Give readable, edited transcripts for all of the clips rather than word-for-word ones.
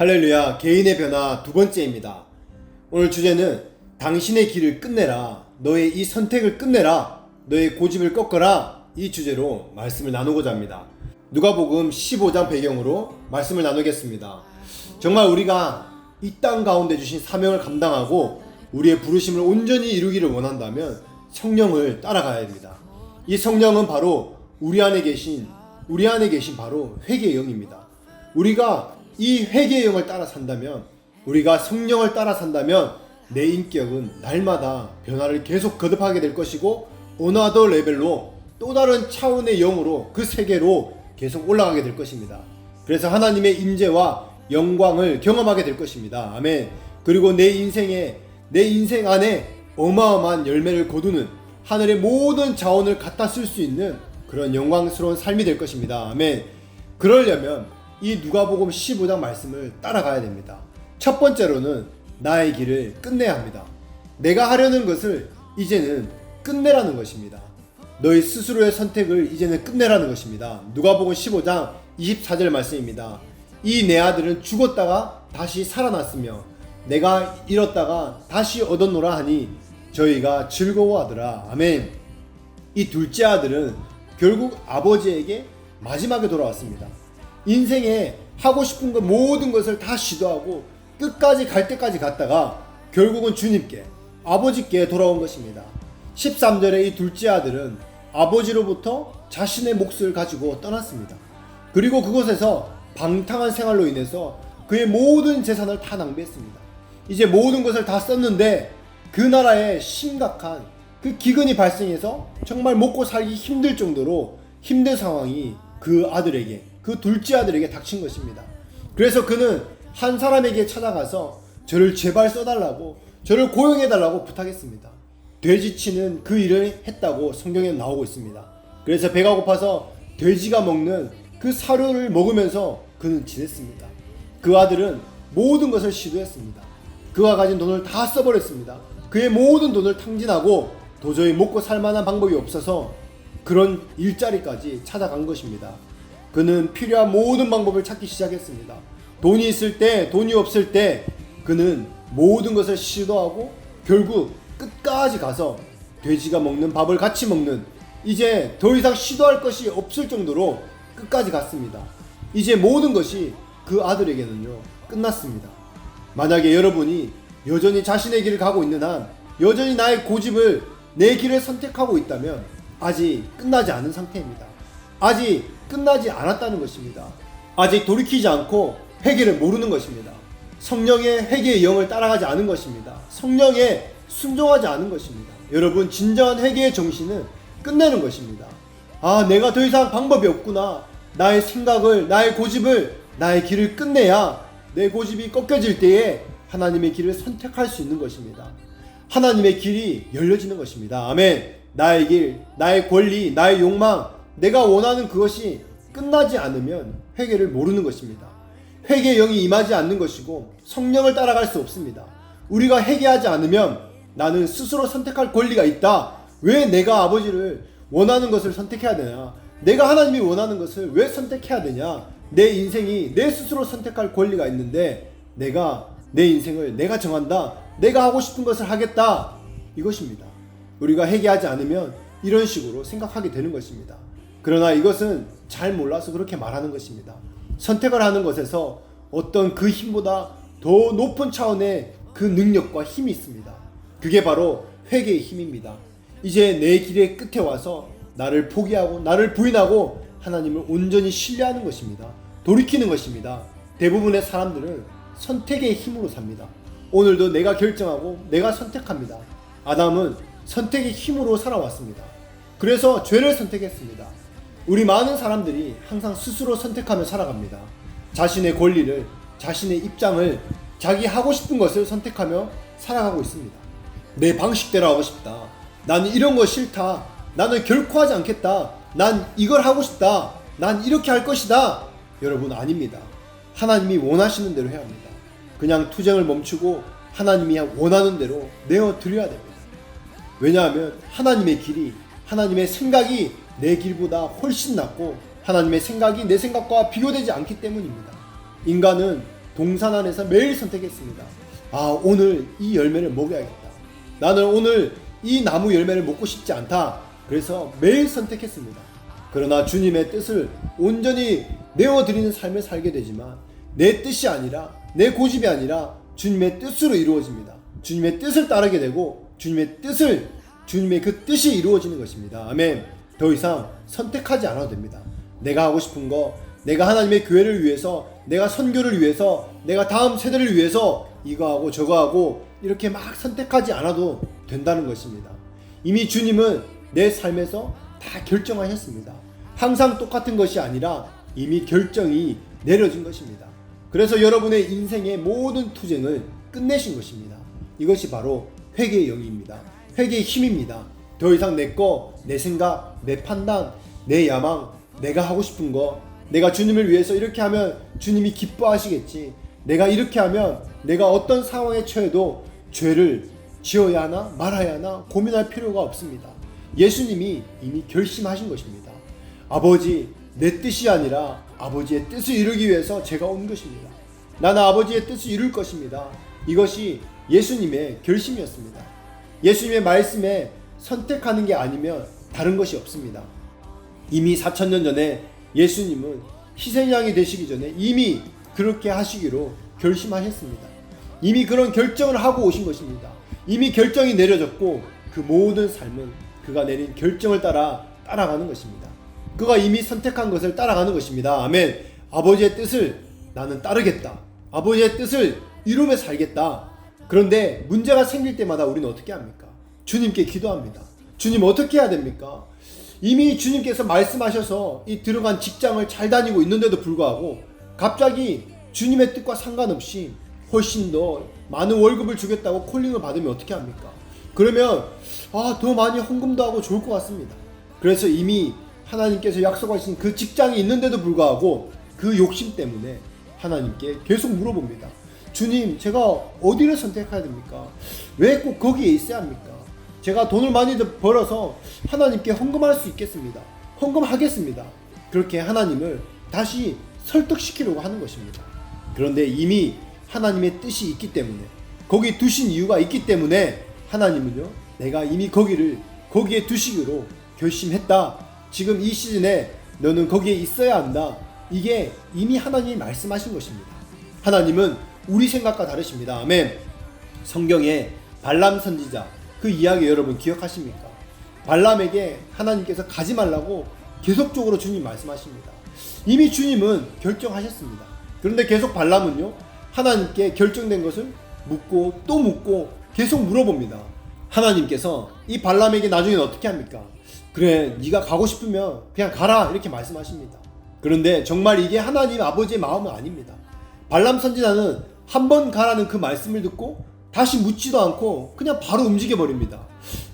할렐루야. 개인의 변화 두 번째입니다. 오늘 주제는 당신의 길을 끝내라, 너의 이 선택을 끝내라, 너의 고집을 꺾어라, 이 주제로 말씀을 나누고자 합니다. 누가복음 15장 배경으로 말씀을 나누겠습니다. 정말 우리가 이 땅 가운데 주신 사명을 감당하고 우리의 부르심을 온전히 이루기를 원한다면 성령을 따라가야 됩니다. 이 성령은 바로 우리 안에 계신 바로 회개의 영입니다. 우리가 이 회개의 영을 따라 산다면, 우리가 성령을 따라 산다면 내 인격은 날마다 변화를 계속 거듭하게 될 것이고 어나더 레벨로 또 다른 차원의 영으로 그 세계로 계속 올라가게 될 것입니다. 그래서 하나님의 임재와 영광을 경험하게 될 것입니다. 아멘. 그리고 내 인생 안에 어마어마한 열매를 거두는 하늘의 모든 자원을 갖다 쓸 수 있는 그런 영광스러운 삶이 될 것입니다. 아멘. 그러려면 이 누가복음 15장 말씀을 따라가야 됩니다. 첫 번째로는 나의 길을 끝내야 합니다. 내가 하려는 것을 이제는 끝내라는 것입니다. 너희 스스로의 선택을 이제는 끝내라는 것입니다. 누가복음 15장 24절 말씀입니다. 이 내 아들은 죽었다가 다시 살아났으며 내가 잃었다가 다시 얻었노라 하니 저희가 즐거워하더라. 아멘. 이 둘째 아들은 결국 아버지에게 마지막에 돌아왔습니다. 인생에 하고 싶은 것 모든 것을 다 시도하고 끝까지 갈 때까지 갔다가 결국은 주님께, 아버지께 돌아온 것입니다. 13절에 이 둘째 아들은 아버지로부터 자신의 몫을 가지고 떠났습니다. 그리고 그곳에서 방탕한 생활로 인해서 그의 모든 재산을 다 낭비했습니다. 이제 모든 것을 다 썼는데 그 나라에 심각한 그 기근이 발생해서 정말 먹고 살기 힘들 정도로 힘든 상황이 그 둘째 아들에게 닥친 것입니다. 그래서 그는 한 사람에게 찾아가서 저를 제발 써달라고, 저를 고용해달라고 부탁했습니다. 돼지치는 그 일을 했다고 성경에 나오고 있습니다. 그래서 배가 고파서 돼지가 먹는 그 사료를 먹으면서 그는 지냈습니다. 그 아들은 모든 것을 시도했습니다. 그가 가진 돈을 다 써버렸습니다. 그의 모든 돈을 탕진하고 도저히 먹고 살만한 방법이 없어서 그런 일자리까지 찾아간 것입니다. 그는 필요한 모든 방법을 찾기 시작했습니다. 돈이 있을 때, 돈이 없을 때 그는 모든 것을 시도하고 결국 끝까지 가서 돼지가 먹는 밥을 같이 먹는, 이제 더 이상 시도할 것이 없을 정도로 끝까지 갔습니다. 이제 모든 것이 그 아들에게는요 끝났습니다. 만약에 여러분이 여전히 자신의 길을 가고 있는 한, 여전히 나의 고집을, 내 길을 선택하고 있다면 아직 끝나지 않은 상태입니다. 아직 끝나지 않았다는 것입니다. 아직 돌이키지 않고 회개를 모르는 것입니다. 성령의 회개의 영을 따라가지 않은 것입니다. 성령에 순종하지 않은 것입니다. 여러분, 진정한 회개의 정신은 끝내는 것입니다. 아, 내가 더 이상 방법이 없구나. 나의 생각을, 나의 고집을, 나의 길을 끝내야 내 고집이 꺾여질 때에 하나님의 길을 선택할 수 있는 것입니다. 하나님의 길이 열려지는 것입니다. 아멘. 나의 길, 나의 권리, 나의 욕망, 내가 원하는 그것이 끝나지 않으면 회개를 모르는 것입니다. 회개의 영이 임하지 않는 것이고 성령을 따라갈 수 없습니다. 우리가 회개하지 않으면 나는 스스로 선택할 권리가 있다. 왜 내가 아버지를 원하는 것을 선택해야 되냐? 내가 하나님이 원하는 것을 왜 선택해야 되냐? 내 인생이 내 스스로 선택할 권리가 있는데 내가 내 인생을 내가 정한다. 내가 하고 싶은 것을 하겠다. 이것입니다. 우리가 회개하지 않으면 이런 식으로 생각하게 되는 것입니다. 그러나 이것은 잘 몰라서 그렇게 말하는 것입니다. 선택을 하는 것에서 어떤 그 힘보다 더 높은 차원의 그 능력과 힘이 있습니다. 그게 바로 회개의 힘입니다. 이제 내 길의 끝에 와서 나를 포기하고 나를 부인하고 하나님을 온전히 신뢰하는 것입니다. 돌이키는 것입니다. 대부분의 사람들은 선택의 힘으로 삽니다. 오늘도 내가 결정하고 내가 선택합니다. 아담은 선택의 힘으로 살아왔습니다. 그래서 죄를 선택했습니다. 우리 많은 사람들이 항상 스스로 선택하며 살아갑니다. 자신의 권리를, 자신의 입장을, 자기 하고 싶은 것을 선택하며 살아가고 있습니다. 내 방식대로 하고 싶다. 나는 이런 거 싫다. 나는 결코 하지 않겠다. 난 이걸 하고 싶다. 난 이렇게 할 것이다. 여러분, 아닙니다. 하나님이 원하시는 대로 해야 합니다. 그냥 투쟁을 멈추고 하나님이 원하는 대로 내어드려야 됩니다. 왜냐하면 하나님의 길이, 하나님의 생각이 내 길보다 훨씬 낫고 하나님의 생각이 내 생각과 비교되지 않기 때문입니다. 인간은 동산 안에서 매일 선택했습니다. 아, 오늘 이 열매를 먹어야겠다. 나는 오늘 이 나무 열매를 먹고 싶지 않다. 그래서 매일 선택했습니다. 그러나 주님의 뜻을 온전히 내어드리는 삶을 살게 되지만 내 뜻이 아니라, 내 고집이 아니라 주님의 뜻으로 이루어집니다. 주님의 뜻을 따르게 되고 주님의 그 뜻이 이루어지는 것입니다. 아멘. 더 이상 선택하지 않아도 됩니다. 내가 하고 싶은 거, 내가 하나님의 교회를 위해서, 내가 선교를 위해서, 내가 다음 세대를 위해서 이거 하고 저거 하고 이렇게 막 선택하지 않아도 된다는 것입니다. 이미 주님은 내 삶에서 다 결정하셨습니다. 항상 똑같은 것이 아니라 이미 결정이 내려진 것입니다. 그래서 여러분의 인생의 모든 투쟁을 끝내신 것입니다. 이것이 바로 회개의 영입니다. 회개의 힘입니다. 더 이상 내 거, 내 생각, 내 판단, 내 야망, 내가 하고 싶은 거, 내가 주님을 위해서 이렇게 하면 주님이 기뻐하시겠지, 내가 이렇게 하면 내가 어떤 상황에 처해도 죄를 지어야 하나 말아야 하나 고민할 필요가 없습니다. 예수님이 이미 결심하신 것입니다. 아버지, 내 뜻이 아니라 아버지의 뜻을 이루기 위해서 제가 온 것입니다. 나는 아버지의 뜻을 이룰 것입니다. 이것이 예수님의 결심이었습니다. 예수님의 말씀에 선택하는 게 아니면 다른 것이 없습니다. 이미 4000년 전에 예수님은 희생양이 되시기 전에 이미 그렇게 하시기로 결심하셨습니다. 이미 그런 결정을 하고 오신 것입니다. 이미 결정이 내려졌고 그 모든 삶은 그가 내린 결정을 따라가는 것입니다. 그가 이미 선택한 것을 따라가는 것입니다. 아멘. 아버지의 뜻을 나는 따르겠다. 아버지의 뜻을 이루며 살겠다. 그런데 문제가 생길 때마다 우리는 어떻게 합니까? 주님께 기도합니다. 주님, 어떻게 해야 됩니까? 이미 주님께서 말씀하셔서 이 들어간 직장을 잘 다니고 있는데도 불구하고 갑자기 주님의 뜻과 상관없이 훨씬 더 많은 월급을 주겠다고 콜링을 받으면 어떻게 합니까? 그러면 더 많이 헌금도 하고 좋을 것 같습니다. 그래서 이미 하나님께서 약속하신 그 직장이 있는데도 불구하고 그 욕심 때문에 하나님께 계속 물어봅니다. 주님, 제가 어디를 선택해야 됩니까? 왜 꼭 거기에 있어야 합니까? 제가 돈을 많이 벌어서 하나님께 헌금할 수 있겠습니다. 헌금하겠습니다. 그렇게 하나님을 다시 설득시키려고 하는 것입니다. 그런데 이미 하나님의 뜻이 있기 때문에, 거기 두신 이유가 있기 때문에 하나님은요, 내가 이미 거기에 두시기로 결심했다. 지금 이 시즌에 너는 거기에 있어야 한다. 이게 이미 하나님이 말씀하신 것입니다. 하나님은 우리 생각과 다르십니다. 아멘. 성경에 발람 선지자, 그 이야기 여러분 기억하십니까? 발람에게 하나님께서 가지 말라고 계속적으로 주님 말씀하십니다. 이미 주님은 결정하셨습니다. 그런데 계속 발람은요, 하나님께 결정된 것을 묻고 또 묻고 계속 물어봅니다. 하나님께서 이 발람에게 나중에는 어떻게 합니까? 그래, 네가 가고 싶으면 그냥 가라, 이렇게 말씀하십니다. 그런데 정말 이게 하나님 아버지의 마음은 아닙니다. 발람 선지자는 한 번 가라는 그 말씀을 듣고 다시 묻지도 않고 그냥 바로 움직여 버립니다.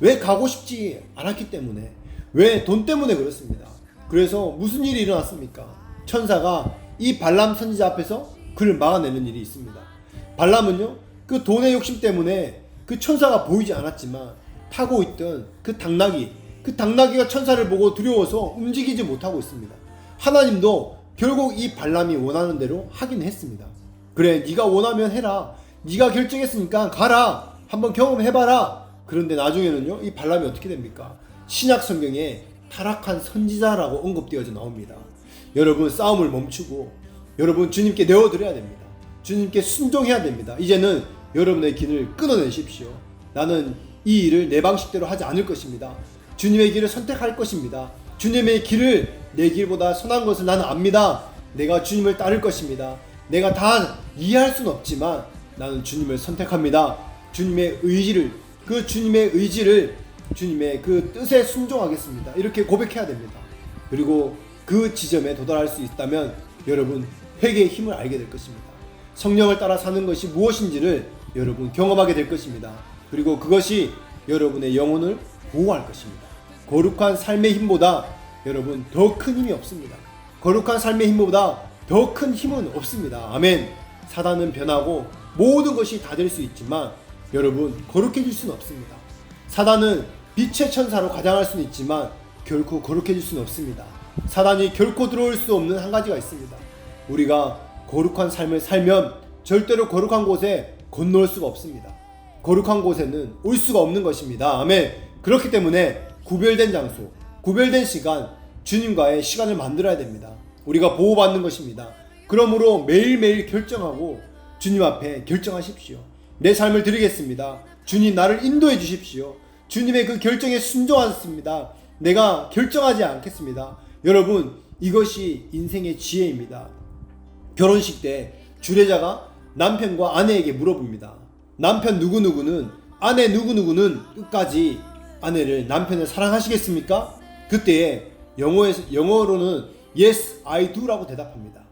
왜? 가고 싶지 않았기 때문에. 왜? 돈 때문에 그렇습니다. 그래서 무슨 일이 일어났습니까? 천사가 이 발람 선지자 앞에서 그를 막아내는 일이 있습니다. 발람은요, 그 돈의 욕심 때문에 그 천사가 보이지 않았지만 타고 있던 그 당나귀가 천사를 보고 두려워서 움직이지 못하고 있습니다. 하나님도 결국 이 발람이 원하는 대로 하긴 했습니다. 그래, 네가 원하면 해라. 네가 결정했으니까 가라. 한번 경험해봐라. 그런데 나중에는요, 이 발람이 어떻게 됩니까? 신약 성경에 타락한 선지자라고 언급되어져 나옵니다. 여러분, 싸움을 멈추고 여러분 주님께 내어드려야 됩니다. 주님께 순종해야 됩니다. 이제는 여러분의 길을 끊어내십시오. 나는 이 일을 내 방식대로 하지 않을 것입니다. 주님의 길을 선택할 것입니다. 주님의 길을 내 길보다 선한 것을 나는 압니다. 내가 주님을 따를 것입니다. 내가 다 이해할 수는 없지만 나는 주님을 선택합니다. 주님의 의지를 주님의 그 뜻에 순종하겠습니다. 이렇게 고백해야 됩니다. 그리고 그 지점에 도달할 수 있다면 여러분 회개의 힘을 알게 될 것입니다. 성령을 따라 사는 것이 무엇인지를 여러분 경험하게 될 것입니다. 그리고 그것이 여러분의 영혼을 보호할 것입니다. 거룩한 삶의 힘보다 여러분 더 큰 힘이 없습니다. 거룩한 삶의 힘보다 더 큰 힘은 없습니다. 아멘. 사단은 변하고 모든 것이 다 될 수 있지만 여러분 거룩해질 수는 없습니다. 사단은 빛의 천사로 가장할 수는 있지만 결코 거룩해질 수는 없습니다. 사단이 결코 들어올 수 없는 한 가지가 있습니다. 우리가 거룩한 삶을 살면 절대로 거룩한 곳에 건너올 수가 없습니다. 거룩한 곳에는 올 수가 없는 것입니다. 아멘. 그렇기 때문에 구별된 장소, 구별된 시간, 주님과의 시간을 만들어야 됩니다. 우리가 보호받는 것입니다. 그러므로 매일매일 결정하고 주님 앞에 결정하십시오. 내 삶을 드리겠습니다. 주님 나를 인도해 주십시오. 주님의 그 결정에 순종하겠습니다. 내가 결정하지 않겠습니다. 여러분, 이것이 인생의 지혜입니다. 결혼식 때 주례자가 남편과 아내에게 물어봅니다. 남편 누구누구는, 아내 누구누구는 끝까지 아내를, 남편을 사랑하시겠습니까? 그때에 영어로는 Yes, I do 라고 대답합니다.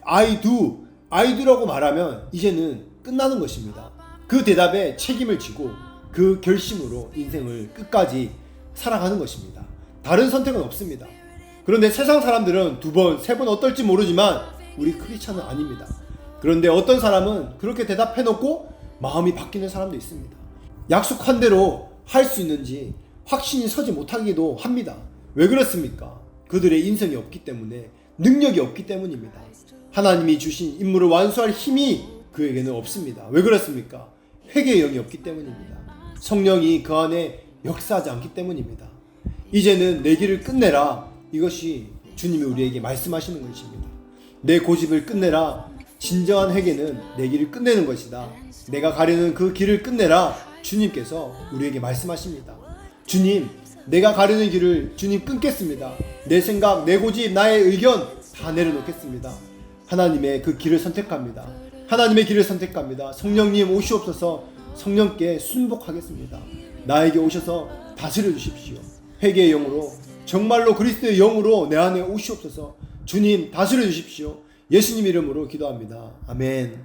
I do라고 말하면 이제는 끝나는 것입니다. 그 대답에 책임을 지고 그 결심으로 인생을 끝까지 살아가는 것입니다. 다른 선택은 없습니다. 그런데 세상 사람들은 2번, 3번 어떨지 모르지만 우리 크리스찬은 아닙니다. 그런데 어떤 사람은 그렇게 대답해놓고 마음이 바뀌는 사람도 있습니다. 약속한 대로 할 수 있는지 확신이 서지 못하기도 합니다. 왜 그렇습니까? 그들의 인성이 없기 때문에, 능력이 없기 때문입니다. 하나님이 주신 임무를 완수할 힘이 그에게는 없습니다. 왜 그렇습니까? 회개의 영이 없기 때문입니다. 성령이 그 안에 역사하지 않기 때문입니다. 이제는 내 길을 끝내라. 이것이 주님이 우리에게 말씀하시는 것입니다. 내 고집을 끝내라. 진정한 회개는 내 길을 끝내는 것이다. 내가 가려는 그 길을 끝내라. 주님께서 우리에게 말씀하십니다. 주님, 내가 가려는 길을 주님 끊겠습니다. 내 생각, 내 고집, 나의 의견 다 내려놓겠습니다. 하나님의 그 길을 선택합니다. 하나님의 길을 선택합니다. 성령님 오시옵소서. 성령께 순복하겠습니다. 나에게 오셔서 다스려 주십시오. 회개의 영으로, 정말로 그리스도의 영으로 내 안에 오시옵소서. 주님 다스려 주십시오. 예수님 이름으로 기도합니다. 아멘.